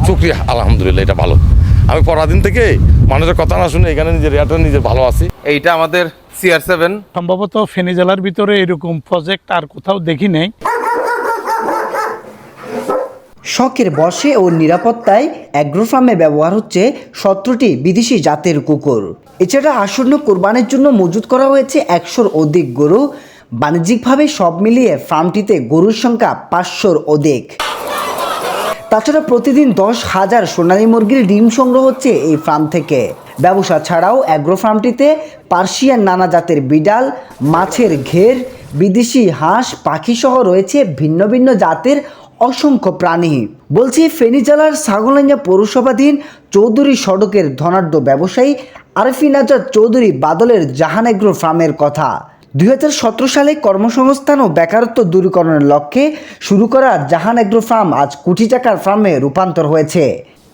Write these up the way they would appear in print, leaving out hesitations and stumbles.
শুকরিয়া, আলহামদুলিল্লাহ, এটা ভালো। আমি পরাদিন থেকে মানুষের কথা না শুনে এখানে নিজের নিজের ভালো আছি। এইটা আমাদের CR7। সম্ভবত ফেনী জেলার ভিতরে এরকম প্রজেক্ট আর কোথাও দেখি নেই। শখের বশে ও নিরাপত্তায় অ্যাগ্রো ফার্মে ব্যবহার হচ্ছে 17টি বিদেশি জাতের কুকুর। এছাড়া আসন্ন কোরবানির জন্য মজুত করা হয়েছে 100-র অধিক গরু। বাণিজ্যিকভাবে সব মিলিয়ে ফার্মটিতে গরুর সংখ্যা 500-র অধিক। তাছাড়া প্রতিদিন 10,000 সোনালী মুরগির ডিম সংগ্রহ হচ্ছে এই ফার্ম থেকে। ব্যবসা ছাড়াও অ্যাগ্রো ফার্মটিতে পার্সিয়ান নানা জাতের বিড়াল, মাছের ঘের, বিদেশি হাঁস, পাখি সহ রয়েছে ভিন্ন ভিন্ন জাতের অসংখ্য প্রাণী। বলছি ফেনী জেলার ছাগলনাইয়া পৌরসভাধীন চৌধুরী সড়কের ধনাঢ্য ব্যবসায়ী আরফিন আজাদ চৌধুরী বাদলের জাহান এগ্রো ফার্মের কথা। 2017 সালে কর্মসংস্থান ও বেকারত্ব দূরীকরণের লক্ষ্যে শুরু করা জাহান এগ্রো ফার্ম আজ কোটি টাকার ফার্মে রূপান্তর হয়েছে।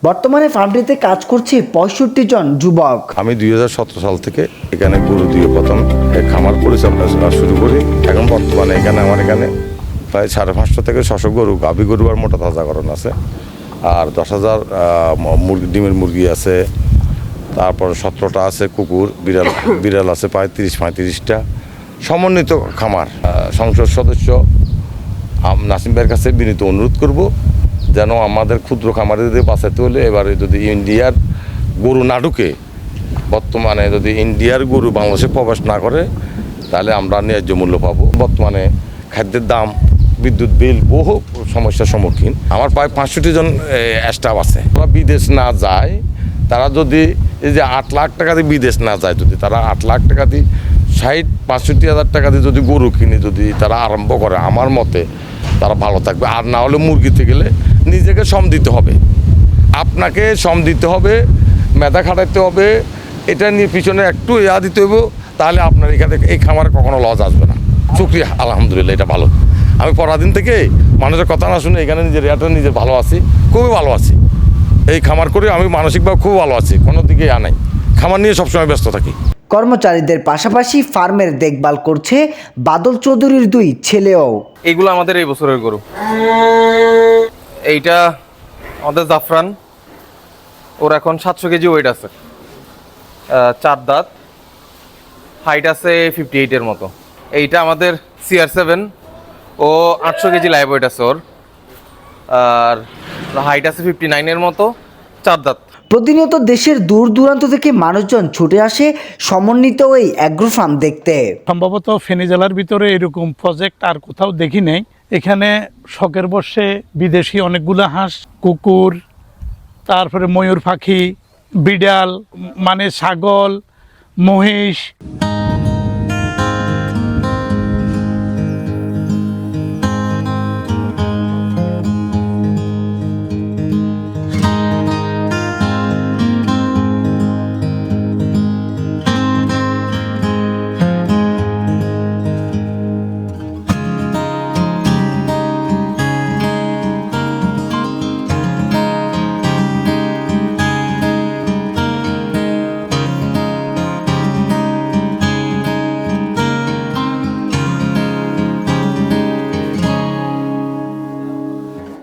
বর্তমানে ফার্মটিতে কাজ করছে 65 জন যুবক। আমি 2017 সাল থেকে এখানে গরু দিয়ে প্রথম খামার পরিচালনা শুরু করি। এখন বর্তমানে আমার এখানে প্রায় 550 থেকে 600 গরু, গাভী গরু আর মোটা তাজাকরণ আছে, আর 10,000 মুরগি, ডিমের মুরগি আছে, তারপর 17টা আছে কুকুর, বিড়াল আছে প্রায় 30-35টা। সমন্বিত খামার। সংসদ সদস্য নাসিম ভাইয়ের কাছে বিনীত অনুরোধ করব যেন আমাদের ক্ষুদ্র খামারিদের বাঁচাতে হলে এবারে যদি ইন্ডিয়ার গরু না ঢুকে, বর্তমানে যদি ইন্ডিয়ার গরু বাংলাদেশে প্রবেশ না করে, তাহলে আমরা ন্যায্য মূল্য পাবো। বর্তমানে খাদ্যের দাম, বিদ্যুৎ বিল, বহু সমস্যার সম্মুখীন। আমার প্রায় 65 জন স্টাফ আছে। তারা বিদেশ না যায়, তারা যদি এই যে 8 লাখ টাকা দিয়ে বিদেশ না যায়, যদি তারা 8 লাখ টাকা দিয়ে 60-65 হাজার টাকা দিয়ে যদি গরু কিনে যদি তারা আরম্ভ করে, আমার মতে তারা ভালো থাকবে। আর না হলে মুরগিতে গেলে নিজেকে শ্রম দিতে হবে, আপনাকে শ্রম দিতে হবে, মেধা খাটাইতে হবে, এটা নিয়ে পিছনে একটু দিতে হবে, তাহলে আপনার এখানে এই খামারে কখনো লস আসবে না। শুকরিয়া, আলহামদুলিল্লাহ, এটা ভালো। আমি পরাদিন থেকে মানুষের কথা না শুনে এখানে নিজের ভালো আছি, খুবই ভালো আছি। এই খামার করে আমি মানসিকভাবে খুব ভালো আছি, কোনো দিকে নাই। খামার নিয়ে সবসময় ব্যস্ত থাকি। কর্মচারীদের পাশাপাশি ফার্মের দেখভাল করছে বাদল চৌধুরীর 2 ছেলেও। এইগুলো আমাদের এই বছরের গরু। এইটা আমাদের জাফরান, ওর এখন 700 কেজি ওয়েট আছে, 4 দাঁত, হাইট আছে 58-এর মতো। এইটা আমাদের CR7, ও 800 কেজি লাইভ ওয়েট আছে ওর, আর হাইট আছে 59-এর মতো, 4 দাঁত। প্রতিনিয়ত দেশের দূর দূরান্ত থেকে মানুষজন ছুটে আসে সমন্বিত এই অ্যাগ্রো ফার্ম দেখতে। সম্ভবত ফেনী জেলার ভিতরে এরকম প্রজেক্ট আর কোথাও দেখি নেই। এখানে শখের বশে বিদেশি অনেকগুলো হাঁস, কুকুর, তারপরে ময়ূর পাখি, বিড়াল, মানে ছাগল, মহিষ।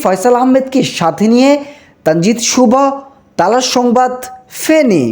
ফয়সাল আহমেদকে সাথে নিয়ে তানজিদ শুভ, তালাশ সংবাদ, ফেনী।